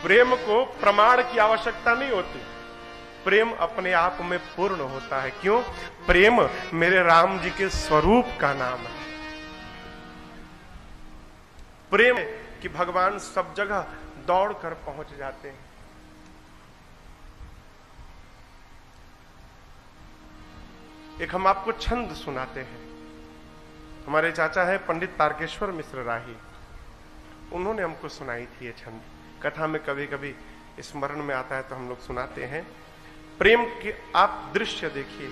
प्रेम को प्रमाण की आवश्यकता नहीं होती, प्रेम अपने आप में पूर्ण होता है। क्यों? प्रेम मेरे राम जी के स्वरूप का नाम है। प्रेम कि भगवान सब जगह दौड़ कर पहुंच जाते हैं। एक हम आपको छंद सुनाते हैं। हमारे चाचा है पंडित तारकेश्वर मिश्र राही, उन्होंने हमको सुनाई थी ये छंद। कथा में कभी कभी स्मरण में आता है तो हम लोग सुनाते हैं। प्रेम के आप दृश्य देखिए।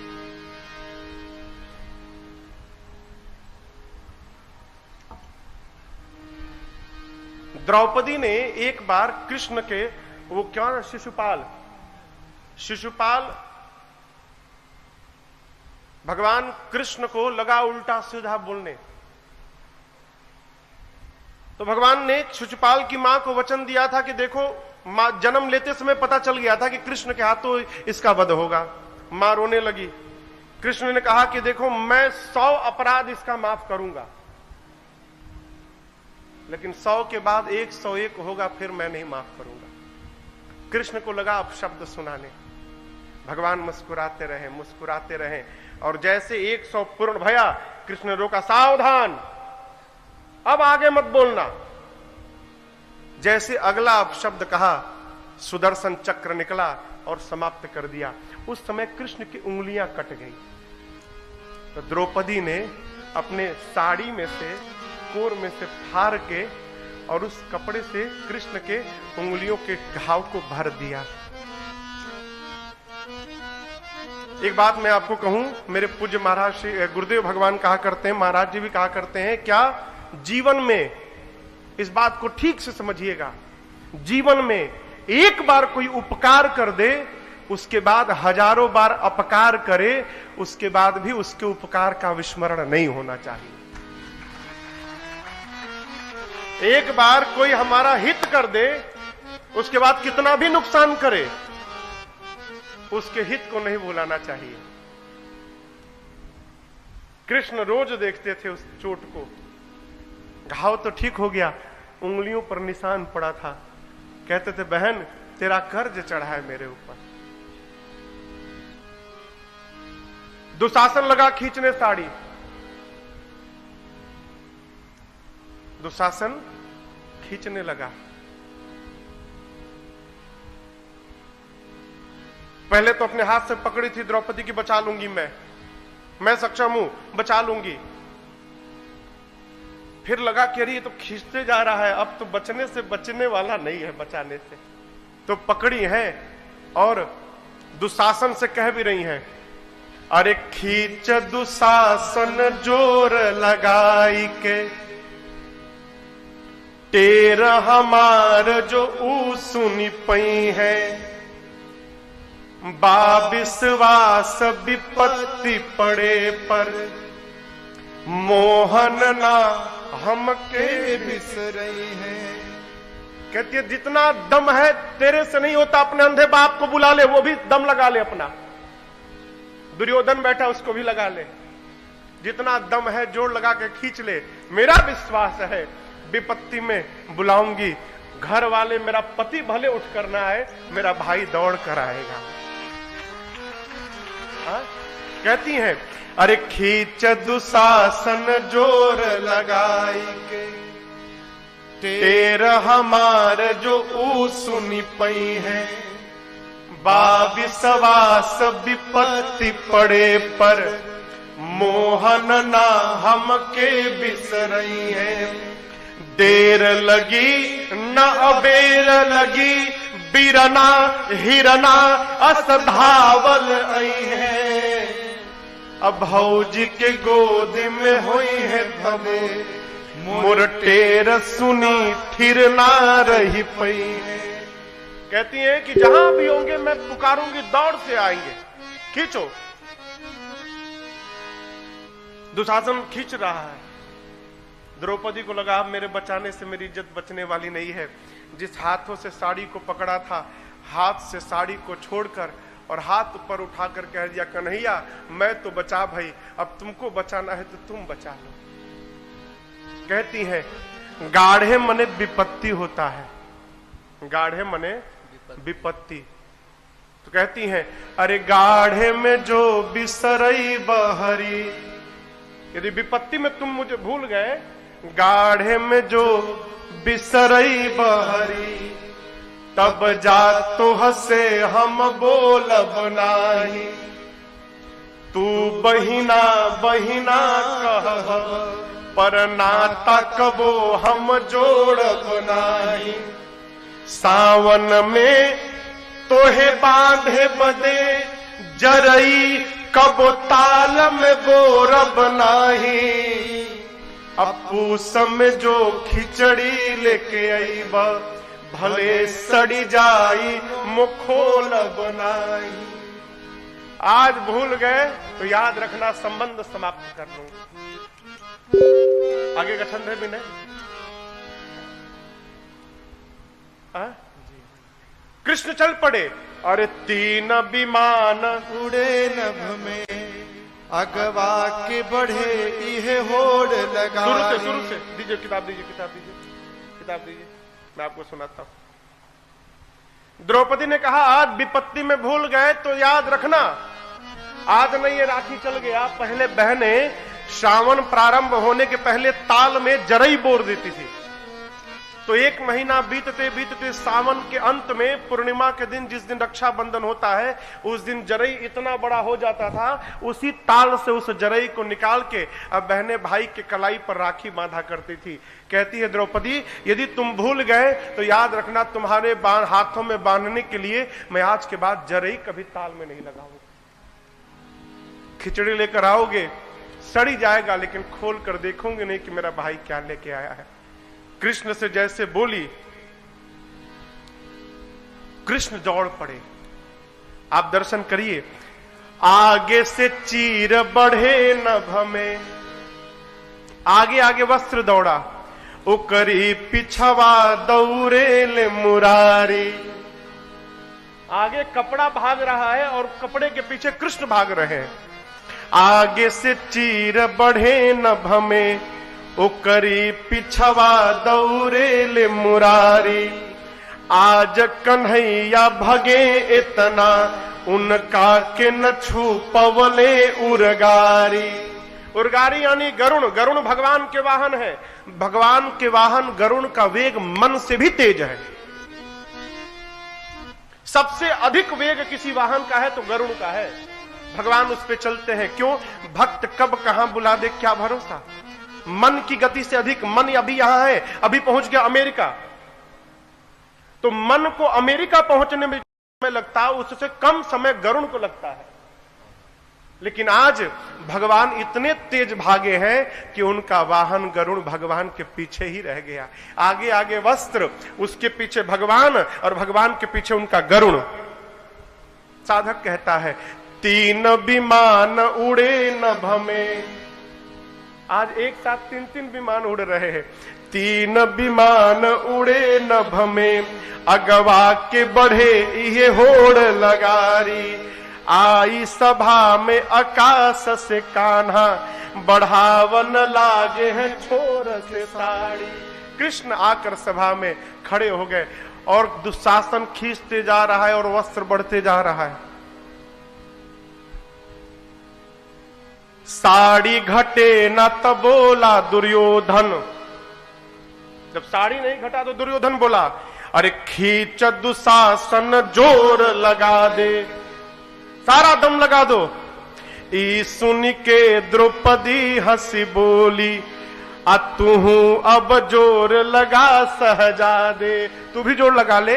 द्रौपदी ने एक बार कृष्ण के, वो क्या, शिशुपाल भगवान कृष्ण को लगा उल्टा सीधा बोलने, तो भगवान ने शिशुपाल की मां को वचन दिया था कि देखो, मां जन्म लेते समय पता चल गया था कि कृष्ण के हाथों इसका वध होगा। मां रोने लगी। कृष्ण ने कहा कि देखो, मैं 100 अपराध इसका माफ करूंगा, लेकिन 100 के बाद 101 होगा, फिर मैं नहीं माफ करूंगा। कृष्ण को लगा अब शब्द सुनाने। भगवान मुस्कुराते रहे, और जैसे 100 पूर्ण भया, कृष्ण ने रोका, सावधान, अब आगे मत बोलना। जैसे अगला शब्द कहा, सुदर्शन चक्र निकला और समाप्त कर दिया। उस समय कृष्ण की उंगलियां कट गई। तो द्रौपदी ने अपने साड़ी में से, कोर में से फाड़ के और उस कपड़े से कृष्ण के उंगलियों के घाव को भर दिया। एक बात मैं आपको कहूं, मेरे पूज्य महाराज श्री गुरुदेव भगवान कहा करते हैं, महाराज जी भी कहा करते हैं, क्या जीवन में, इस बात को ठीक से समझिएगा, जीवन में एक बार कोई उपकार कर दे, उसके बाद हजारों बार अपकार करे, उसके बाद भी उसके उपकार का विस्मरण नहीं होना चाहिए। एक बार कोई हमारा हित कर दे, उसके बाद कितना भी नुकसान करे, उसके हित को नहीं भुलाना चाहिए। कृष्ण रोज देखते थे उस चोट को। घाव तो ठीक हो गया, उंगलियों पर निशान पड़ा था। कहते थे, बहन तेरा कर्ज चढ़ा है मेरे ऊपर। दुशासन लगा खींचने साड़ी, दुशासन खींचने लगा। पहले तो अपने हाथ से पकड़ी थी द्रौपदी की, बचा लूंगी, मैं सक्षम हूं, बचा लूंगी। फिर लगा कि अरे ये तो खींचते जा रहा है, अब तो बचने से बचने वाला नहीं है, बचाने से। तो पकड़ी है और दुशासन से कह भी रही हैं, अरे खींच दुशासन जोर लगाई के, टेर हमार जो ऊ सुनी पई है, बाविश्वास विपत्ति पड़े पर, मोहन ना हमके बिसरई है। कहती है, जितना दम है तेरे से नहीं होता, अपने अंधे बाप को बुला ले, वो भी दम लगा ले अपना। दुर्योधन बैठा, उसको भी लगा ले। जितना दम है जोर लगा के खींच ले। मेरा विश्वास है विपत्ति में बुलाऊंगी, घर वाले, मेरा पति भले उठ करना है, मेरा भाई दौड़ कर आएगा। कहती हैं, अरे खींच दुशासन जोर लगाई के, टेर हमार जो ऊ सुनी पई है, बाविश्वास विपत्ति पड़े पर, मोहन ना हमके बिसरई है। देर लगी न अबेर लगी, बीरना हिरना अस धावल आई है, अब भौजी के गोद में हुई है धमे, मुरटेर सुनी फिर ना रही पई है। कहती हैं कि जहां भी होंगे मैं पुकारूंगी, दौड़ से आएंगे, खींचो। दुशासन खींच रहा है। द्रौपदी को लगा, अब मेरे बचाने से मेरी इज्जत बचने वाली नहीं है। जिस हाथों से साड़ी को पकड़ा था, हाथ से साड़ी को छोड़कर और हाथ ऊपर उठाकर कह दिया, कन्हैया मैं तो बचा भाई, अब तुमको बचाना है तो तुम बचा लो। कहती है, गाढ़े मने विपत्ति होता है, गाढ़े मने विपत्ति। तो कहती हैं, अरे गाढ़े में जो बिसरई बहरी, यदि विपत्ति में तुम मुझे भूल गए, गाढ़े में जो बिसरई बहरी, तब जा तो हसे हम बोलब नाही। तू बहिना बहिना कह, पर नाता कबो हम जोड़ब नाही। सावन में तोहे बांधे बदे जरई, कबो ताल में बोरब नाही। अपूस में जो खिचड़ी लेके आई बा, भले सड़ी जाई मुखोलब नाही। आज भूल गए तो याद रखना, संबंध समाप्त कर लूं, आगे का छंद है भी नहीं। कृष्ण चल पड़े, अरे 3 विमान उड़े नभ में, अगवा के बढ़े इहे होड़ लगा। शुरू से दीजिए, किताब दीजिए, किताब दीजिए, मैं आपको सुनाता हूं। द्रौपदी ने कहा, आज विपत्ति में भूल गए तो याद रखना, आज नहीं ये राखी चल गया। पहले बहने श्रावण प्रारंभ होने के पहले ताल में जरई बोर देती थी। तो 1 महीना बीतते बीतते सावन के अंत में पूर्णिमा के दिन, जिस दिन रक्षाबंधन होता है, उस दिन जरई इतना बड़ा हो जाता था। उसी ताल से उस जरई को निकाल के अब बहने भाई के कलाई पर राखी बांधा करती थी। कहती है द्रौपदी, यदि तुम भूल गए तो याद रखना, तुम्हारे हाथों में बांधने के लिए मैं आज के बाद जरई कभी ताल में नहीं लगाऊंगा। खिचड़ी लेकर आओगे, सड़ी जाएगा, लेकिन खोल कर देखोगे नहीं कि मेरा भाई क्या लेके आया है। कृष्ण से जैसे बोली, कृष्ण दौड़ पड़े। आप दर्शन करिए, आगे से चीर बढ़े नभ में, आगे आगे वस्त्र दौड़ा, उकरी पिछवा दौरे ले मुरारी। आगे कपड़ा भाग रहा है और कपड़े के पीछे कृष्ण भाग रहे हैं। आगे से चीर बढ़े नभ में, उकरी पिछवा दौरे ले मुरारी। आज कन्हैया भगे इतना, उनका के न छू पवले उरगारी। उरगारी यानी गरुण। गरुण भगवान के वाहन है। भगवान के वाहन गरुण का वेग मन से भी तेज है। सबसे अधिक वेग किसी वाहन का है तो गरुण का है। भगवान उस पे चलते हैं। क्यों? भक्त कब कहां बुला दे क्या भरोसा। मन की गति से अधिक, मन अभी यहां है, अभी पहुंच गया अमेरिका, तो मन को अमेरिका पहुंचने में समय लगता है, उससे कम समय गरुण को लगता है। लेकिन आज भगवान इतने तेज भागे हैं कि उनका वाहन गरुण भगवान के पीछे ही रह गया। आगे आगे वस्त्र, उसके पीछे भगवान, और भगवान के पीछे उनका गरुण। साधक कहता है, 3 विमान उड़े नभ में। आज एक साथ 3 विमान उड़ रहे हैं। 3 विमान उड़े नभ में, अगवा के बढ़े ये होड़ लगारी। आई सभा में आकाश से कान्हा, बढ़ावन लागे हैं छोर से साड़ी। कृष्ण आकर सभा में खड़े हो गए और दुशासन खींचते जा रहा है और वस्त्र बढ़ते जा रहा है। साड़ी घटे न तब बोला दुर्योधन। जब साड़ी नहीं घटा तो दुर्योधन बोला, अरे खींच दुशासन जोर लगा दे, सारा दम लगा दो। ई सुन के द्रौपदी हंसी बोली, आ तू अब जोर लगा सहजादे। तू भी जोर लगा ले।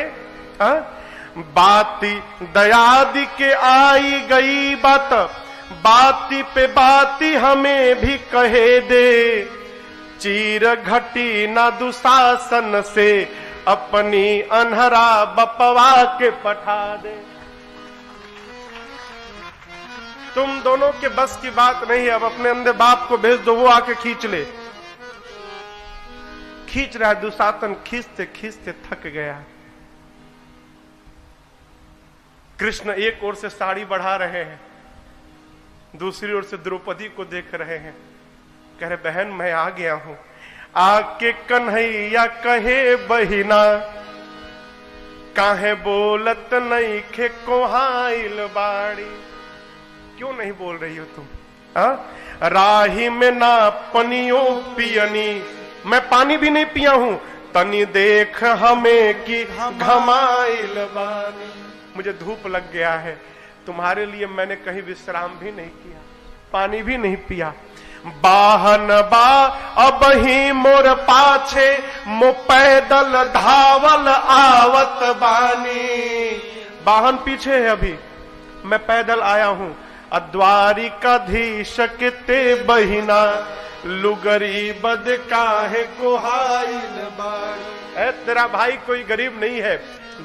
बाती दयादि के आई गई बात, बाती पे बाती हमें भी कहे दे। चीर घटी ना दुशासन से, अपनी अनहरा बपवा के पठा दे। तुम दोनों के बस की बात नहीं है, अब अपने अंधे बाप को भेज दो, वो आके खींच ले। खींच रहा है दुशासन, खींचते खींचते थक गया। कृष्ण एक ओर से साड़ी बढ़ा रहे हैं, दूसरी ओर से द्रौपदी को देख रहे हैं। कह रहे, बहन मैं आ गया हूं। आके कन्हैया कहे बहिना, काहे बोलत नहीं खे कोहाइल बाड़ी, क्यों नहीं बोल रही हो तुम? राही में ना पनियो पियनी, मैं पानी भी नहीं पिया हूं, तनी देख हमें की घमाइल बानी, मुझे धूप लग गया है, तुम्हारे लिए मैंने कहीं विश्राम भी नहीं किया, पानी भी नहीं पिया। बाहन बा अब ही मोर पाछे, मो पैदल धावल आवत बानी, वाहन पीछे है, अभी मैं पैदल आया हूं। द्वारिकाधीश के बहिना, लुगरी बद काहे कोहाइल बाड़ी। तेरा भाई कोई गरीब नहीं है,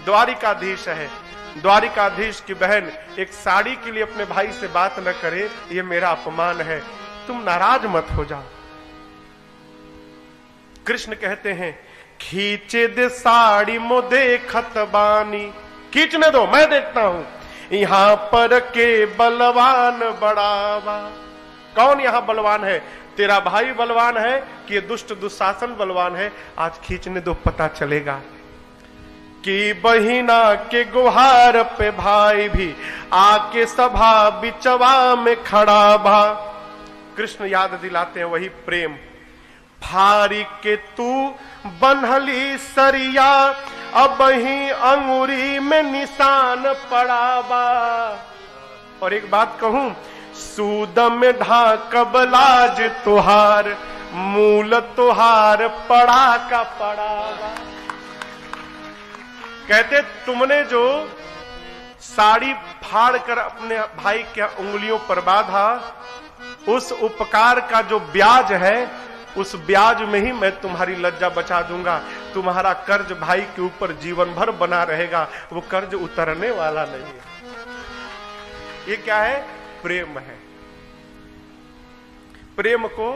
द्वारिकाधीश है। द्वारिकाधीश की बहन एक साड़ी के लिए अपने भाई से बात न करे, ये मेरा अपमान है, तुम नाराज मत हो जाओ। कृष्ण कहते हैं खींचे दे साड़ी मो देखत बानी, खींचने दो मैं देखता हूं, यहां पर के बलवान बड़ावा। कौन यहां बलवान है? तेरा भाई बलवान है कि ये दुष्ट दुशासन बलवान है? आज खींचने दो, पता चलेगा। कि बहिना के गुहार पे भाई भी आके सभा बिचवा में खड़ा भा। कृष्ण याद दिलाते हैं वही प्रेम। फारी के तू बन्हली सरिया, अब ही अंगुरी में निशान पड़ा बा। और एक बात कहूं, सूद में ढाकब लाज तुहार, मूल तुहार पड़ा का पड़ा बा। कहते तुमने जो साड़ी फाड़ कर अपने भाई के उंगलियों पर बांधा, उस उपकार का जो ब्याज है, उस ब्याज में ही मैं तुम्हारी लज्जा बचा दूंगा। तुम्हारा कर्ज भाई के ऊपर जीवन भर बना रहेगा, वो कर्ज उतरने वाला नहीं है। ये क्या है? प्रेम है। प्रेम को